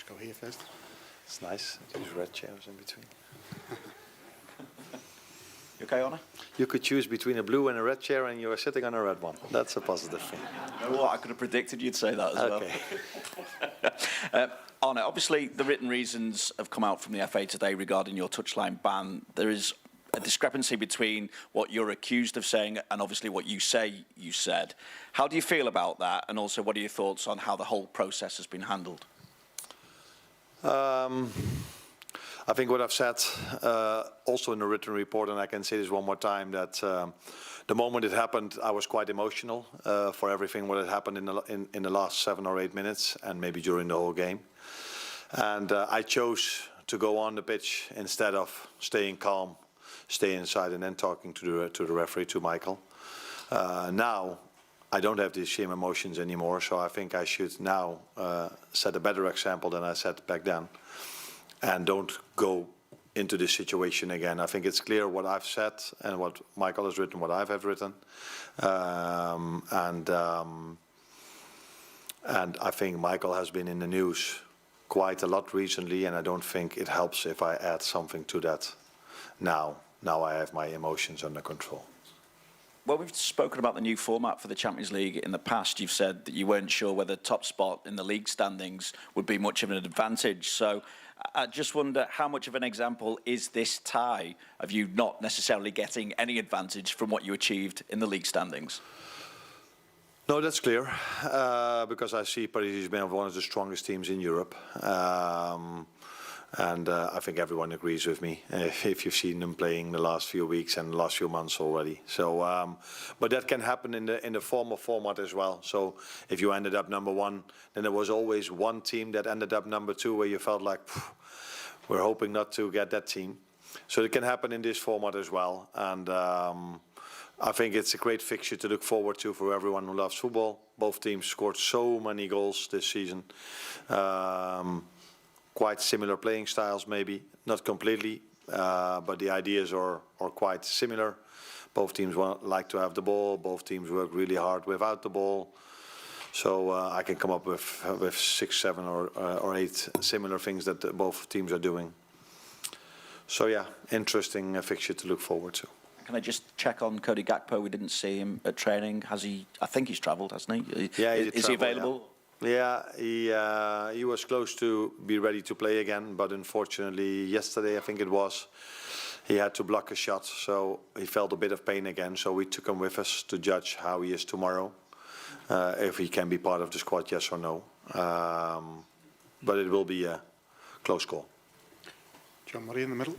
Go here first. It's nice. These red chairs in between. You okay, Arne? You could choose between a blue and a red chair, and you are sitting on a red one. That's a positive thing. You know what? I could have predicted you'd say that as well. Arne, obviously the written reasons have come out from the FA today regarding your touchline ban. There is a discrepancy between what you're accused of saying and obviously what you say you said. How do you feel about that? And also, what are your thoughts on how the whole process has been handled? I think what I've said also in the written report, and I can say this one more time, that the moment it happened, I was quite emotional for everything what had happened in the last 7 or 8 minutes, and maybe during the whole game. And I chose to go on the pitch instead of staying calm, stay inside, and then talking to the referee, to Michael. Now I don't have these same emotions anymore, so I think I should now set a better example than I set back then, and don't go into this situation again. I think it's clear what I've said and what Michael has written, what I have written, and I think Michael has been in the news quite a lot recently, and I don't think it helps if I add something to that now. Now I have my emotions under control. Well, we've spoken about the new format for the Champions League in the past. You've said that you weren't sure whether top spot in the league standings would be much of an advantage. So I just wonder, how much of an example is this tie of you not necessarily getting any advantage from what you achieved in the league standings? No, that's clear, because I see PSG has been one of the strongest teams in Europe. And I think everyone agrees with me if you've seen them playing the last few weeks and the last few months already. So, but that can happen in the former format as well. So if you ended up number 1, then there was always one team that ended up number 2 where you felt like, we're hoping not to get that team. So it can happen in this format as well. And I think it's a great fixture to look forward to for everyone who loves football. Both teams scored so many goals this season. Quite similar playing styles, maybe not completely, but the ideas are quite similar. Both teams like to have the ball. Both teams work really hard without the ball. So I can come up with 6, 7, or 8 similar things that both teams are doing. So yeah, interesting fixture to look forward to. Can I just check on Cody Gakpo? We didn't see him at training. Has he? I think he's travelled, hasn't he? Yeah, is he available? Yeah. Yeah, he was close to be ready to play again, but unfortunately yesterday, I think it was, he had to block a shot, so he felt a bit of pain again. So we took him with us to judge how he is tomorrow, if he can be part of the squad, yes or no. But it will be a close call. John Murray in the middle.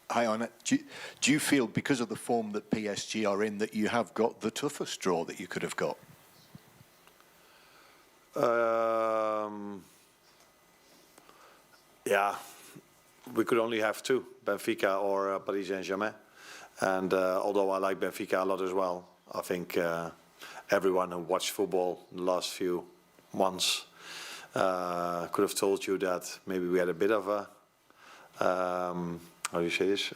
Hi, Arne. Do you feel, because of the form that PSG are in, that you have got the toughest draw that you could have got? Yeah, we could only have 2, Benfica or Paris Saint-Germain. And although I like Benfica a lot as well, I think everyone who watched football in the last few months could have told you that maybe we had a bit of a how do you say this?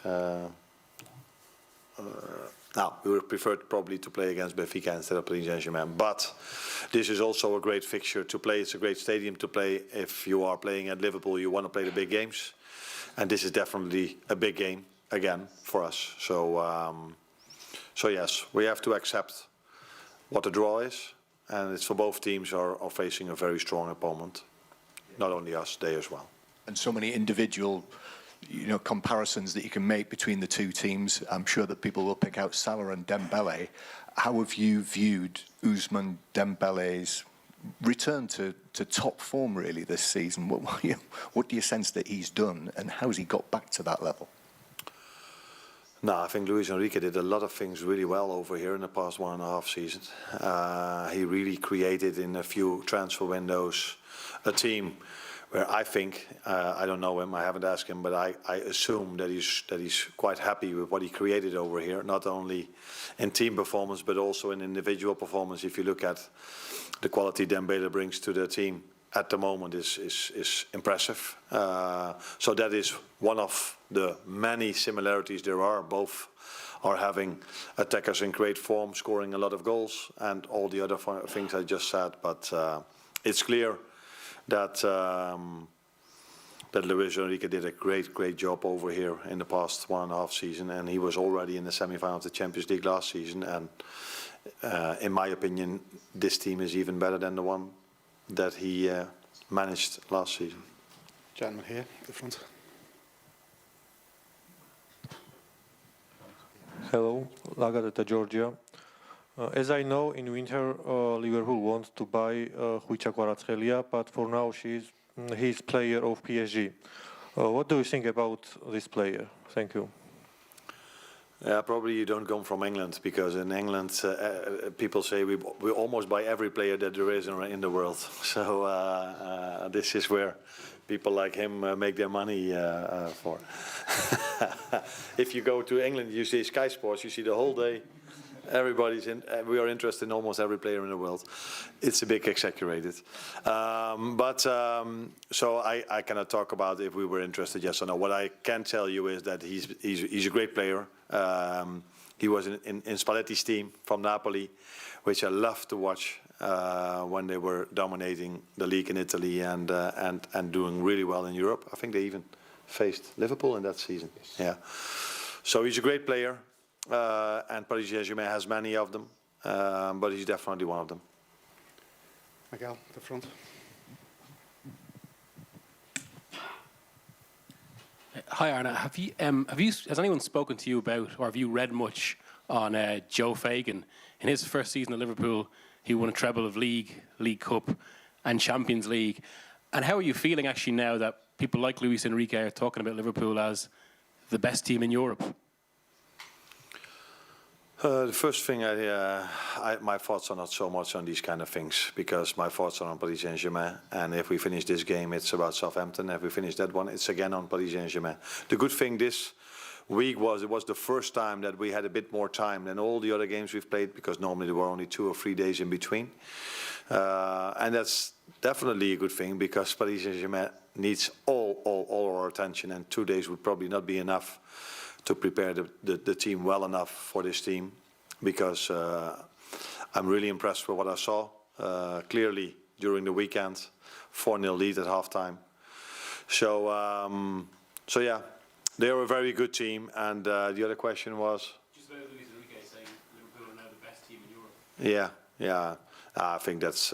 Now, we would prefer probably to play against Benfica instead of Paris Saint-Germain. But this is also a great fixture to play. It's a great stadium to play. If you are playing at Liverpool, you want to play the big games. And this is definitely a big game, again, for us. So, so yes, we have to accept what the draw is. And it's for both teams are facing a very strong opponent. Not only us, they as well. And so many individual comparisons that you can make between the two teams. I'm sure that people will pick out Salah and Dembele. How have you viewed Ousmane Dembele's return to top form really this season? What do you sense that he's done, and how has he got back to that level? No, I think Luis Enrique did a lot of things really well over here in the past 1.5 seasons. He really created in a few transfer windows a team where I think, I don't know him, I haven't asked him, but I assume that he's quite happy with what he created over here, not only in team performance, but also in individual performance. If you look at the quality Dembele brings to the team at the moment is impressive. So that is one of the many similarities there are. Both are having attackers in great form, scoring a lot of goals, and all the other things I just said. But it's clear that that Luis Enrique did a great job over here in the past 1.5 seasons, and he was already in the semi-final of the Champions League last season. And in my opinion, this team is even better than the one that he managed last season. Gentleman here at the front. Hello, Lagadeta, Georgia. As I know, in winter, Liverpool wants to buy Khvicha Kvaratskhelia, but for now he's player of PSG. What do you think about this player? Thank you. Yeah, probably you don't come from England, because in England people say we almost buy every player that there is in the world. So this is where people like him make their money for. If you go to England, you see Sky Sports, you see the whole day. Everybody's in. We are interested in almost every player in the world. It's a bit exaggerated, so I cannot talk about if we were interested, yes or no. What I can tell you is that he's a great player. He was in Spalletti's team from Napoli, which I loved to watch when they were dominating the league in Italy and doing really well in Europe. I think they even faced Liverpool in that season. Yeah, so he's a great player. And Paris Saint-Germain has many of them, but he's definitely one of them. Miguel at the front. Hi Arne, has anyone spoken to you about, or have you read much on Joe Fagan? In his first season at Liverpool, he won a treble of League Cup and Champions League. And how are you feeling actually now that people like Luis Enrique are talking about Liverpool as the best team in Europe? The first thing, my thoughts are not so much on these kind of things, because my thoughts are on Paris Saint-Germain. And if we finish this game, it's about Southampton. If we finish that one, it's again on Paris Saint-Germain. The good thing this week was, it was the first time that we had a bit more time than all the other games we've played, because normally there were only 2 or 3 days in between. And that's definitely a good thing, because Paris Saint-Germain needs all our attention, and 2 days would probably not be enough to prepare the team well enough for this team, because I'm really impressed with what I saw clearly during the weekend. 4-0 lead at halftime. So yeah, they are a very good team. And the other question was? Just about Luis Enrique saying Liverpool are now the best team in Europe. Yeah. I think that's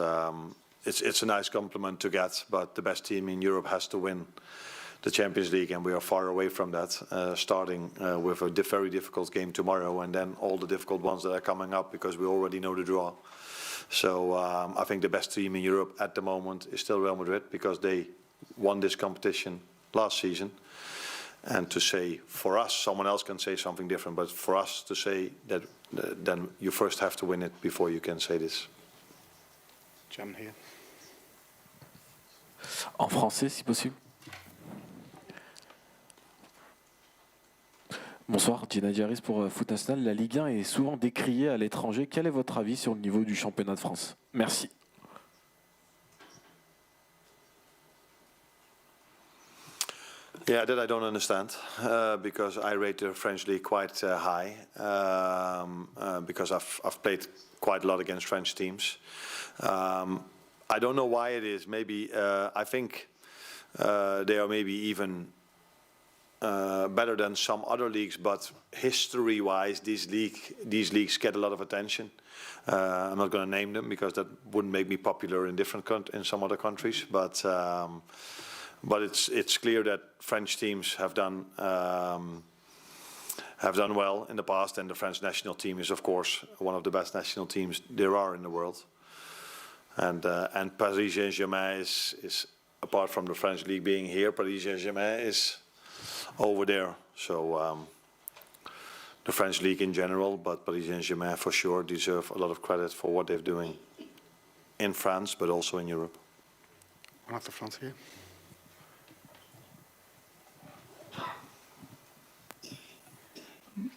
it's a nice compliment to get, but the best team in Europe has to win the Champions League, and we are far away from that, starting with a very difficult game tomorrow, and then all the difficult ones that are coming up, because we already know the draw. So I think the best team in Europe at the moment is still Real Madrid, because they won this competition last season. And to say, for us, someone else can say something different, but for us to say that, then you first have to win it before you can say this. Gentleman here. En français, si possible. Bonsoir, Gina Diaris pour Foot National. La Ligue 1 est souvent décriée à l'étranger. Quel est votre avis sur le niveau du championnat de France? Merci. Yeah, that I don't understand, because I rate the French league quite high, because I've played quite a lot against French teams. I don't know why it is. Maybe I think they are maybe even better than some other leagues, but history-wise, these leagues get a lot of attention. I'm not going to name them, because that wouldn't make me popular in some other countries. But it's clear that French teams have done well in the past, and the French national team is, of course, one of the best national teams there are in the world. And Paris Saint-Germain is, apart from the French league being here, Paris Saint-Germain is over there. So the French league in general, but Paris Saint-Germain for sure deserve a lot of credit for what they're doing in France, but also in Europe. One at the front here.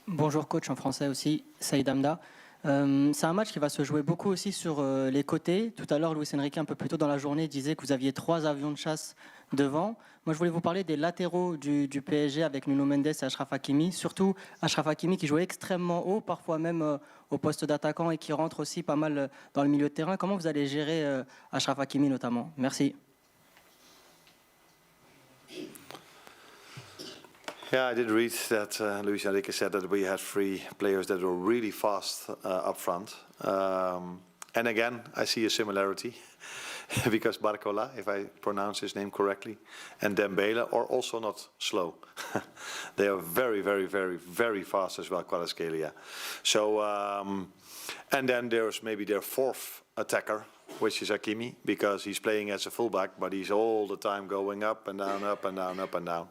Bonjour coach, en français aussi, Saïd Hamda. C'est un match qui va se jouer beaucoup aussi sur les côtés. Tout à l'heure, Luis Enrique, un peu plus tôt dans la journée, disait que vous aviez 3 avions de chasse devant. Moi, je voulais vous parler des latéraux du PSG avec Nuno Mendes et Achraf Hakimi. Surtout Achraf Hakimi qui joue extrêmement haut, parfois même au poste d'attaquant et qui rentre aussi pas mal dans le milieu de terrain. Comment vous allez gérer Achraf Hakimi notamment? Merci. Yeah, I did read that Luis Enrique said that we had 3 players that were really fast up front. And again, I see a similarity because Barcola, if I pronounce his name correctly, and Dembele are also not slow. They are very, very, very, very fast as well, Kvaratskhelia. So, and then there's maybe their 4th attacker, which is Hakimi, because he's playing as a fullback, but he's all the time going up and down, up and down, up and down.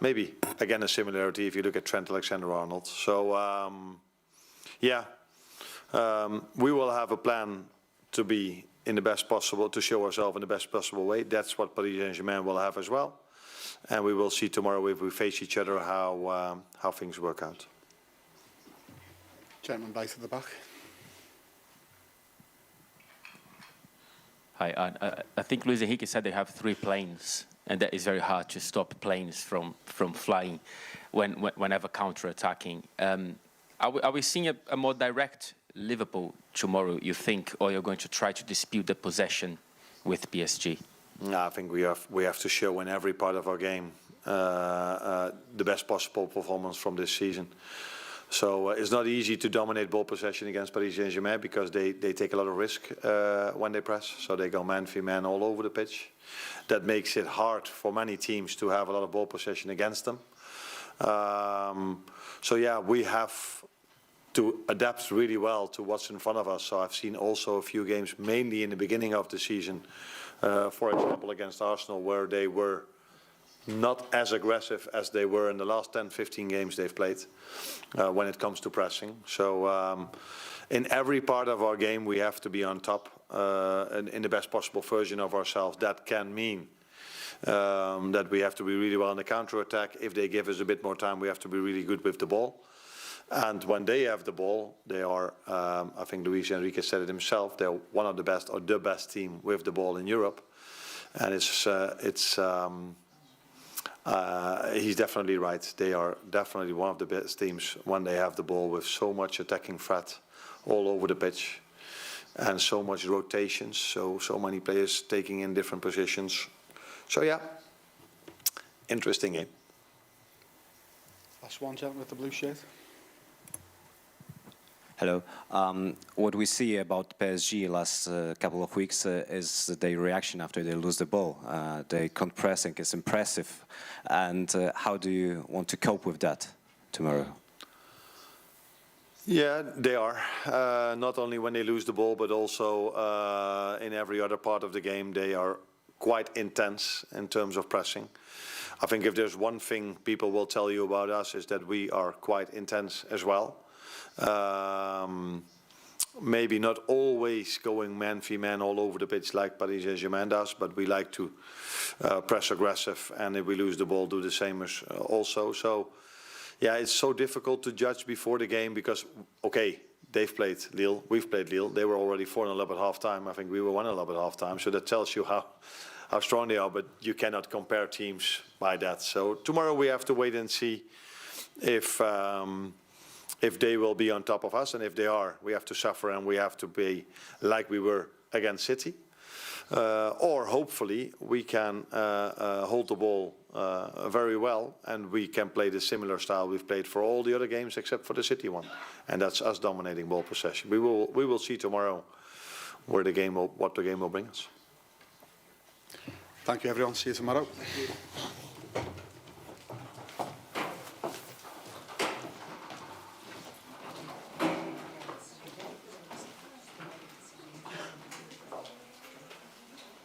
Maybe, again, a similarity if you look at Trent Alexander-Arnold. So, we will have a plan to be in the best possible, to show ourselves in the best possible way. That's what Paris Saint-Germain will have as well. And we will see tomorrow if we face each other how things work out. Gentleman right at the back. Hi, I think Luis Enrique said they have 3 planes, and that is very hard to stop planes from flying whenever counter-attacking. Are we seeing a more direct Liverpool tomorrow, you think, or you're going to try to dispute the possession with PSG? No, I think we have to show in every part of our game the best possible performance from this season. So it's not easy to dominate ball possession against Paris Saint-Germain because they take a lot of risk when they press. So they go man-for-man all over the pitch. That makes it hard for many teams to have a lot of ball possession against them. So yeah, we have to adapt really well to what's in front of us. So I've seen also a few games, mainly in the beginning of the season, for example, against Arsenal, where they were not as aggressive as they were in the last 10, 15 games they've played when it comes to pressing. So in every part of our game, we have to be on top in the best possible version of ourselves. That can mean that we have to be really well in the counter-attack. If they give us a bit more time, we have to be really good with the ball. And when they have the ball, they are, I think Luis Enrique said it himself, they're one of the best or the best team with the ball in Europe. And he's definitely right. They are definitely one of the best teams when they have the ball with so much attacking threat all over the pitch and so much rotations, so many players taking in different positions. So yeah, interesting game. Last one, gentleman with the blue shirt. Hello. What we see about PSG last couple of weeks is their reaction after they lose the ball. Their pressing is impressive. And how do you want to cope with that tomorrow? Yeah, they are. Not only when they lose the ball, but also in every other part of the game, they are quite intense in terms of pressing. I think if there's one thing people will tell you about us is that we are quite intense as well. Maybe not always going man-for-man all over the pitch like Paris Saint-Germain does, but we like to press aggressive, and if we lose the ball, do the same as also. So, yeah, it's so difficult to judge before the game because, okay, they've played Lille, we've played Lille. They were already 4-0 at half-time. I think we were 1-0 at half-time, so that tells you how strong they are, but you cannot compare teams by that. So tomorrow we have to wait and see if they will be on top of us, and if they are, we have to suffer and we have to be like we were against City. Or hopefully we can hold the ball very well and we can play the similar style we've played for all the other games except for the City one. And that's us dominating ball possession. We will see tomorrow what the game will bring us. Thank you, everyone. See you tomorrow.